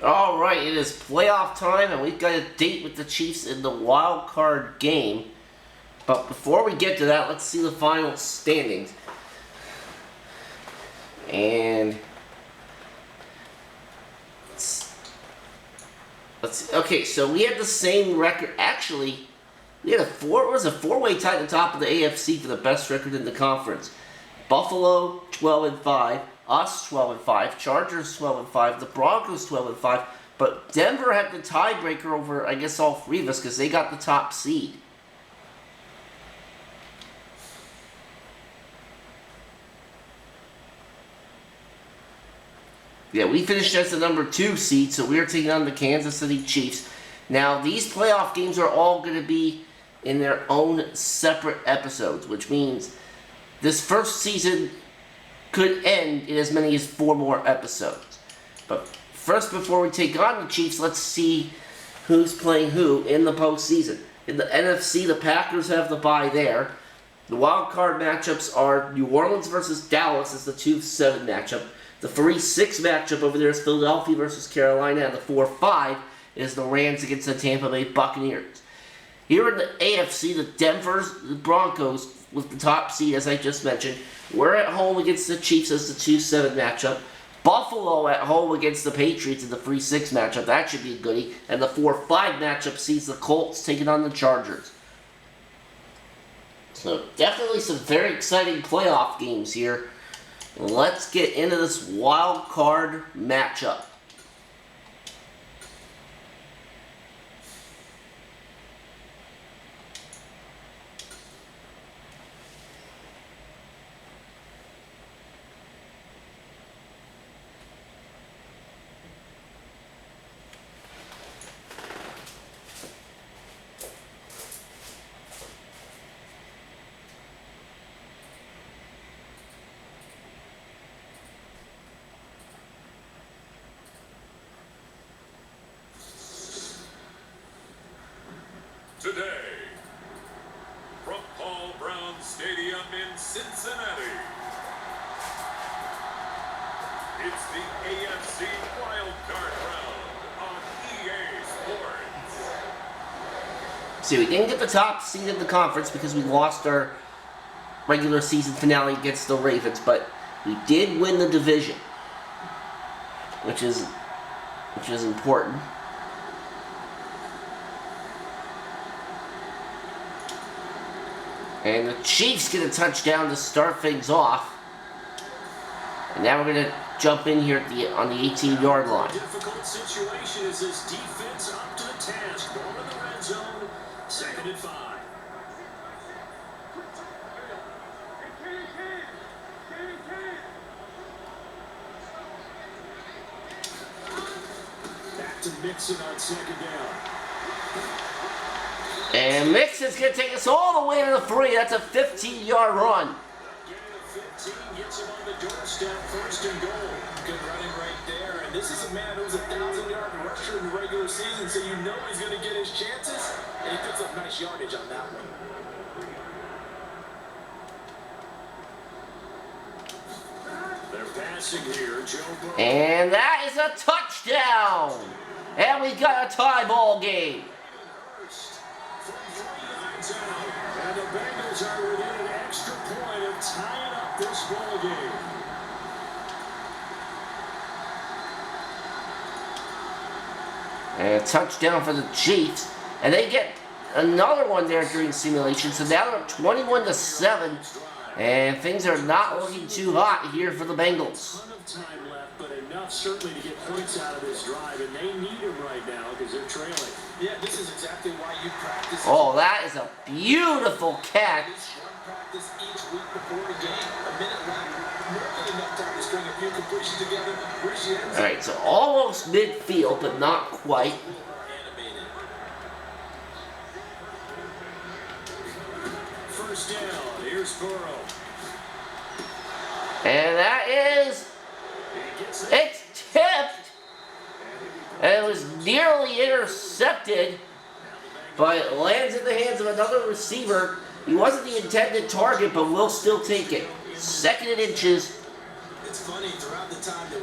All right, it is playoff time, and we've got a date with the Chiefs in the wild card game. But before we get to that, let's see the final standings. And let's see. Okay, so we had the same record. Actually, we had a four-way tie at the top of the AFC for the best record in the conference. Buffalo 12-5, us 12-5, Chargers 12-5, the Broncos 12-5, but Denver had the tiebreaker over, I guess, all three of us because they got the top seed. Yeah, we finished as the number 2 seed, so we're taking on the Kansas City Chiefs. Now, these playoff games are all going to be in their own separate episodes, which means this first season could end in as many as 4 more episodes. But first, before we take on the Chiefs, let's see who's playing who in the postseason. In the NFC, the Packers have the bye there. The wild card matchups are New Orleans versus Dallas as the 2-7 matchup. The 3-6 matchup over there is Philadelphia versus Carolina, and the 4-5 is the Rams against the Tampa Bay Buccaneers. Here in the AFC, the Broncos with the top seed, as I just mentioned. We're at home against the Chiefs as the 2-7 matchup. Buffalo at home against the Patriots in the 3-6 matchup. That should be a goodie. And the 4-5 matchup sees the Colts taking on the Chargers. So definitely some very exciting playoff games here. Let's get into this wild card matchup. Today, from Paul Brown Stadium in Cincinnati, it's the AFC Wildcard Round on EA Sports. See, we didn't get the top seed in the conference because we lost our regular season finale against the Ravens, but we did win the division, which is important. And the Chiefs get a touchdown to start things off. And now we're going to jump in here on the 18-yard line. Difficult situation as this defense up to the task. Going to the red zone. 2nd and 5. Back to Mixon on 2nd down. And Mixon's going to take us all the way to the 3. That's a 15-yard run. Getting to 15 gets him on the doorstep. 1st and goal. Good running right there. And this is a man who's a 1,000-yard rusher in the regular season, so you know he's going to get his chances. And he picks up nice yardage on that one. They're passing here. Joe Burrow. And that is a touchdown. And we got a tie ball game. And the Bengals are within an extra point of tying up this ball game. And a touchdown for the Chiefs. And they get another one there during simulation. So now they're up 21-7. And things are not looking too hot here for the Bengals. A ton of time left, but enough certainly to get points out of this drive. And they need them right now because they're trailing. Yeah, this is exactly why you practice. Oh, that is a beautiful catch. Practice each week before the game. A minute left. More than enough time to string a few completions together. All right, so almost midfield, but not quite. First down. Here's Burrow. And that is, it's tipped. And it was nearly intercepted, but it lands in the hands of another receiver. He wasn't the intended target, but we'll still take it. 2nd and inches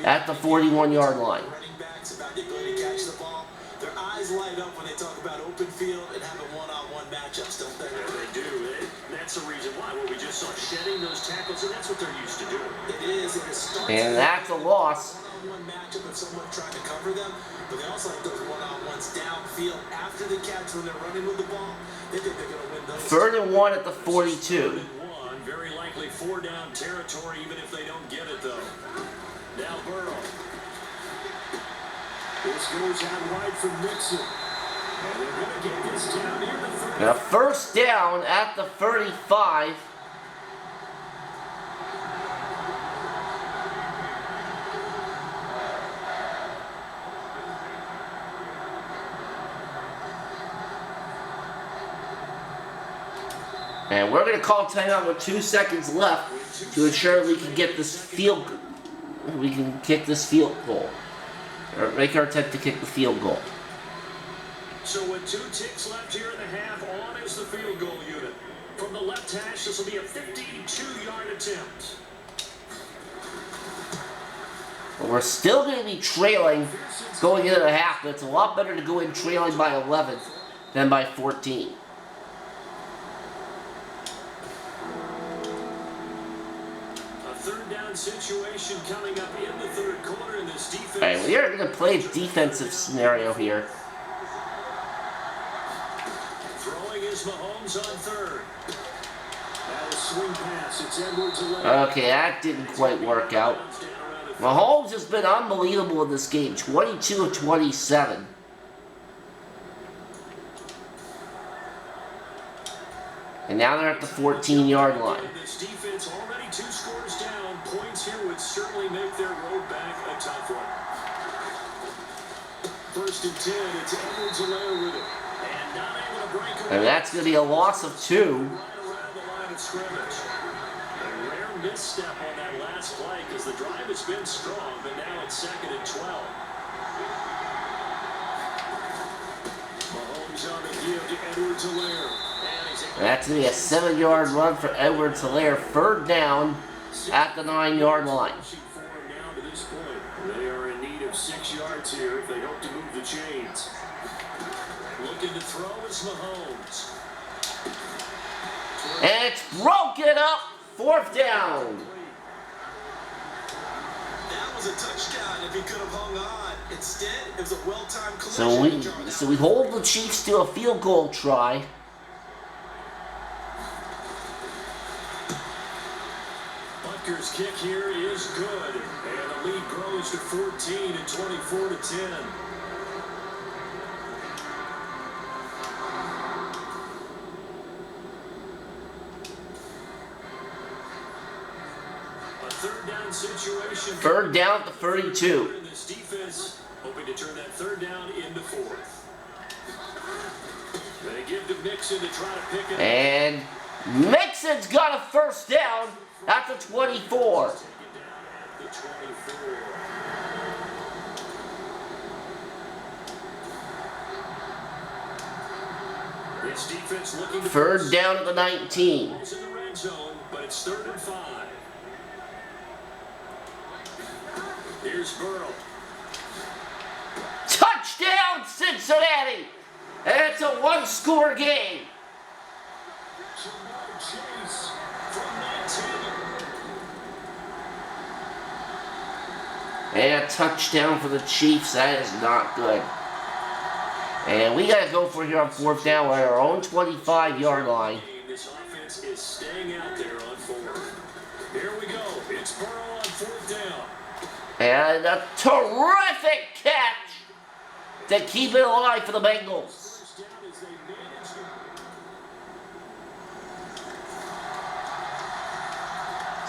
at the 41-yard line. Eyes light up when they talk about open field and having one-on-one matchups, don't they? Yeah, they do. That's the reason why. Well, we just saw shedding those tackles, and that's what they're used to doing. It is. It starts And that's a loss. one matchup if someone trying to cover them, but they also have those one-on-ones downfield after the catch when they're running with the ball. They think they're going to win those. 3rd and 1 at the 42. Very likely 4-down territory, even if they don't get it, though. Now Burrow. This goes out wide from Mixon. And they're going to get this down near the 30. Now 1st down at the 35. And we're going to call timeout with 2 seconds left to ensure we can get this field. We can kick this field goal, or make our attempt to kick the field goal. So with 2 ticks left here in the half, on is the field goal unit. From the left hash, this will be a 52-yard attempt. But we're still going to be trailing going into the half, but it's a lot better to go in trailing by 11 than by 14. Situation coming up in the 3rd quarter in this defense. Alright, we are going to play a defensive scenario here. Throwing is Mahomes on 3rd. Now a swing pass. It's Edwards. Okay, that didn't quite work out. Mahomes has been unbelievable in this game. 22 of 27. And now they're at the 14-yard line. This defense already 2 scores down. Points here would certainly make their road back a tough one. 1st and 10. It's Edwards-Helaire with it. And not able to break away. And that's going to be a loss of 2. Right around the line of scrimmage. A rare misstep on that last play because the drive has been strong, but now it's 2nd and 12. Mahomes on the give to Edwards-Helaire. That's going to be a 7-yard run for Edwards-Helaire. 3rd down at the 9-yard line. They are in need of 6 yards here if they hope to move the chains. Looking to throw is Mahomes. And it's broken up. 4th down. That was a touchdown if he could have hung on. Instead, it was a well-timed collision. So we hold the Chiefs to a field goal try. Butker's kick here is good, and the lead grows to 14 and 24 to 10. A 3rd down situation. 3rd down at the 32. This defense hoping to turn that 3rd down into 4th. They give to Mixon to try to pick it up. And Mixon's got a 1st down at the 24. The 24. This defense looking to 3rd down at the 19. in the red zone, but it's 3rd and 5. Here's Burrow. Touchdown, Cincinnati! And it's a 1-score game. Chase from 19. And a touchdown for the Chiefs. That is not good. And we got to go for here on 4th down. We're at our own 25-yard line. This offense is staying out there on 4th. Here we go. It's Burrow on 4th down. And a terrific catch to keep it alive for the Bengals. First down as they manage to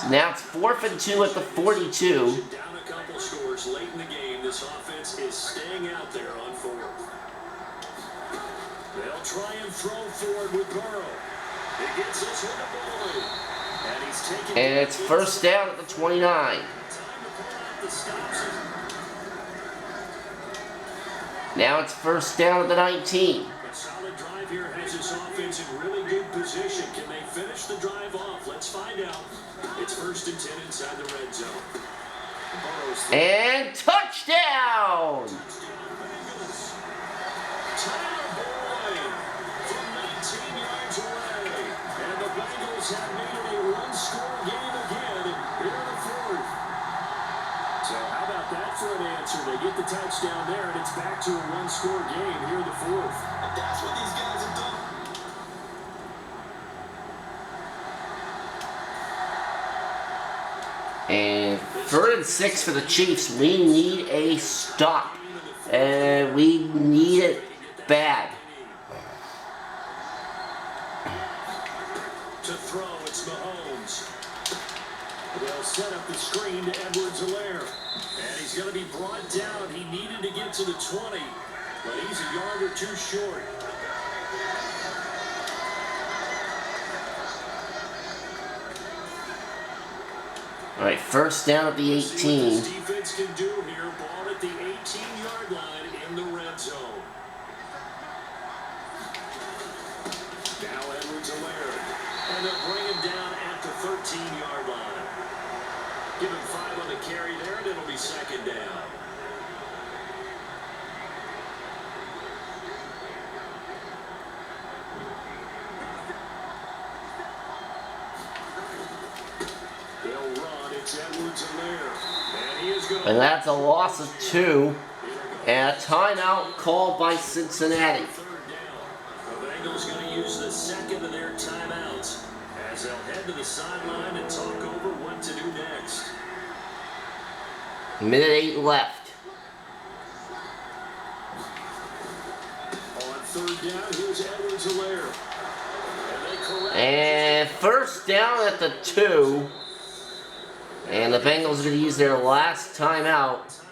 So now it's 4th and 2 at the 42. down a couple scores late in the game. This offense is staying out there on 4th. They'll try and throw forward with Burrow. He gets this one to Boyd. And he's taking And it's 1st down at the 29. time to pull out the stops. Now it's 1st down at the 19. A solid drive here has this offense in really good position. Can they finish the drive off? Let's find out. It's 1st and 10 inside the red zone. Burrow's And touchdown! They get the touchdown there, and it's back to a one-score game here in the fourth. And that's what these guys have done. And 3rd and 6 for the Chiefs. We need a stop. We need it bad. To throw, it's Mahomes. They'll set up the screen to Edwards-Helaire. And he's going to be brought down. He needed to get to the 20, but he's a yard or two short. All right, 1st down at the 18. See what this defense can do here. Ball at the 18-yard line in the red zone. Now Edwards-Helaire. And they'll bring him down at the 13-yard line. Give him 5 on the carry there, and it'll be 2nd down. They'll run. It's Edwards-Helaire. And he is going to... And that's a loss of 2. And a timeout called by Cincinnati. 3rd down. The Bengals going to use the 2nd of their timeouts as they'll head to the sideline and talk over what to do next. Minute 8 left. On 3rd down, here's Edwards-Helaire. And 1st down at the 2. And the Bengals are going to use their last timeout.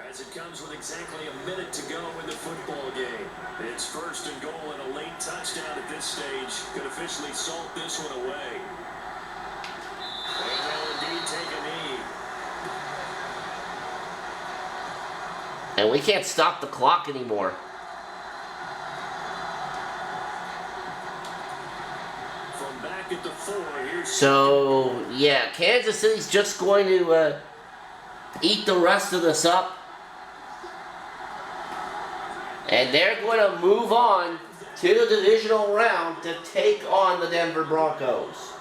As it comes with exactly a minute to go in the football game. It's 1st and goal and a late touchdown at this stage could officially salt this one away. And they'll indeed take a knee. And we can't stop the clock anymore. From back at the 4, here's... So, yeah, Kansas City's just going to eat the rest of this up. And they're going to move on to the divisional round to take on the Denver Broncos.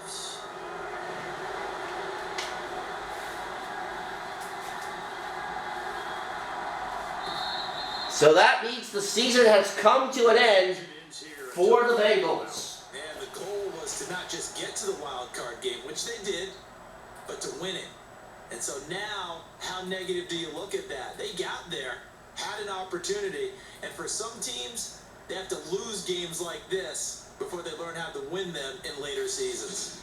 So that means the season has come to an end for the Bengals. And the goal was to not just get to the wild card game, which they did, but to win it. And so now, how negative do you look at that? They got there, had an opportunity, and for some teams, they have to lose games like this before they learn how to win them in later seasons.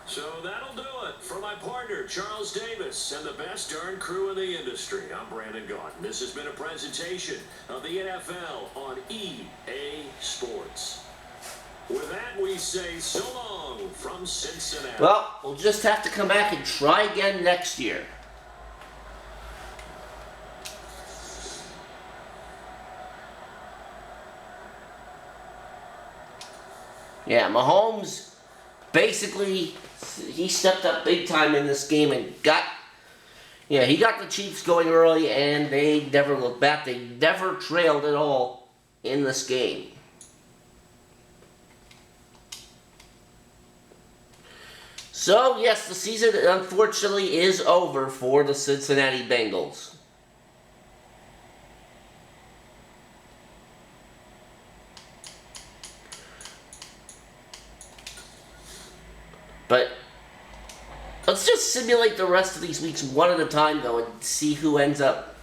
So that'll do it. For my partner, Charles Davis, and the best darn crew in the industry, I'm Brandon Gaughan. This has been a presentation of the NFL on EA Sports. With that, we say so long from Cincinnati. Well, we'll just have to come back and try again next year. Yeah, Mahomes, basically, he stepped up big time in this game and he got the Chiefs going early, and they never looked back. They never trailed at all in this game. So, yes, the season, unfortunately, is over for the Cincinnati Bengals. But let's just simulate the rest of these weeks one at a time, though, and see who ends up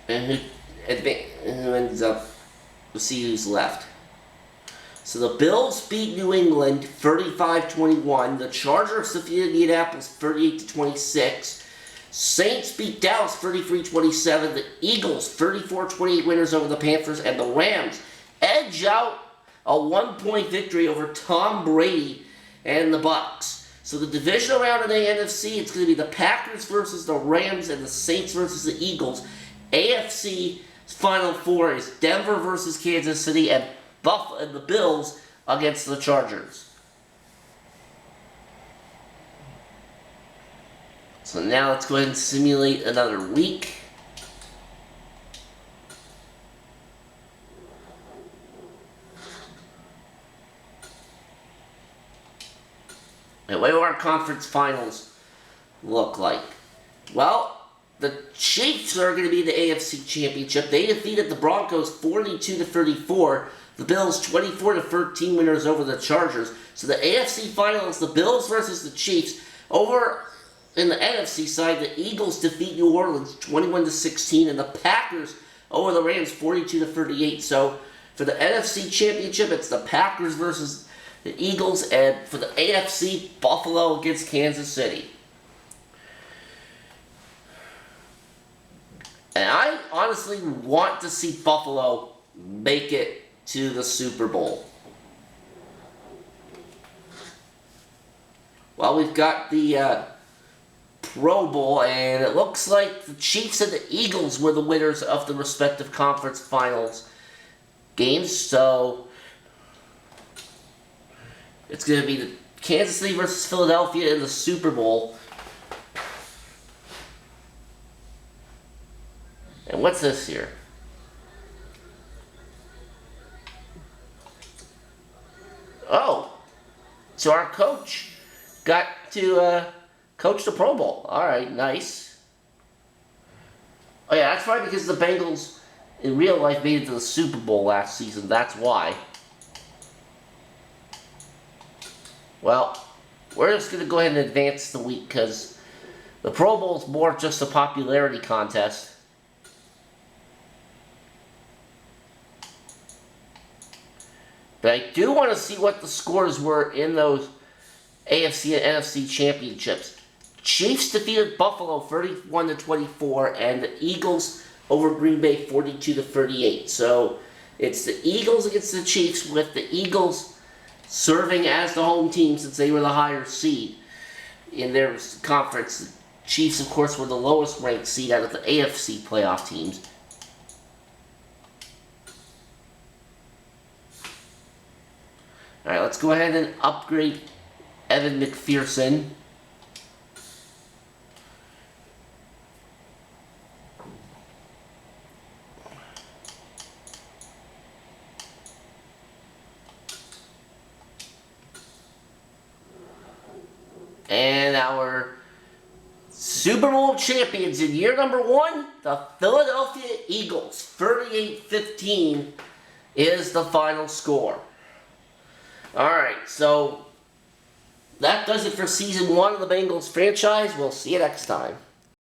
and who ends up. We'll see who's left. So the Bills beat New England 35-21. The Chargers defeated Indianapolis 38-26. Saints beat Dallas 33-27. The Eagles 34-28 winners over the Panthers, and the Rams edge out a 1-point victory over Tom Brady and the Bucs. So the divisional round in the NFC, it's going to be the Packers versus the Rams and the Saints versus the Eagles. AFC Final Four is Denver versus Kansas City and the Bills against the Chargers. So now let's go ahead and simulate another week. And what do our conference finals look like? Well, the Chiefs are going to be in the AFC Championship. They defeated the Broncos 42-34. The Bills 24-13 winners over the Chargers. So the AFC Finals, the Bills versus the Chiefs. Over in the NFC side, the Eagles defeat New Orleans 21-16, and the Packers over the Rams 42-38. So for the NFC Championship, it's the Packers versus the Eagles, and for the AFC, Buffalo against Kansas City. And I honestly want to see Buffalo make it to the Super Bowl. Well, we've got the Pro Bowl, and it looks like the Chiefs and the Eagles were the winners of the respective conference finals games. So it's going to be the Kansas City versus Philadelphia in the Super Bowl. And what's this here? Oh, so our coach got to coach the Pro Bowl. All right, nice. Oh yeah, that's right, because the Bengals in real life made it to the Super Bowl last season. That's why. Well, we're just going to go ahead and advance the week because the Pro Bowl is more just a popularity contest. But I do want to see what the scores were in those AFC and NFC championships. Chiefs defeated Buffalo 31-24, and the Eagles over Green Bay 42-38. So it's the Eagles against the Chiefs, with the Eagles serving as the home team since they were the higher seed in their conference. The Chiefs, of course, were the lowest ranked seed out of the AFC playoff teams. Alright, let's go ahead and upgrade Evan McPherson. And our Super Bowl champions in year number 1, the Philadelphia Eagles. 38-15 is the final score. Alright, so that does it for Season 1 of the Bengals franchise. We'll see you next time.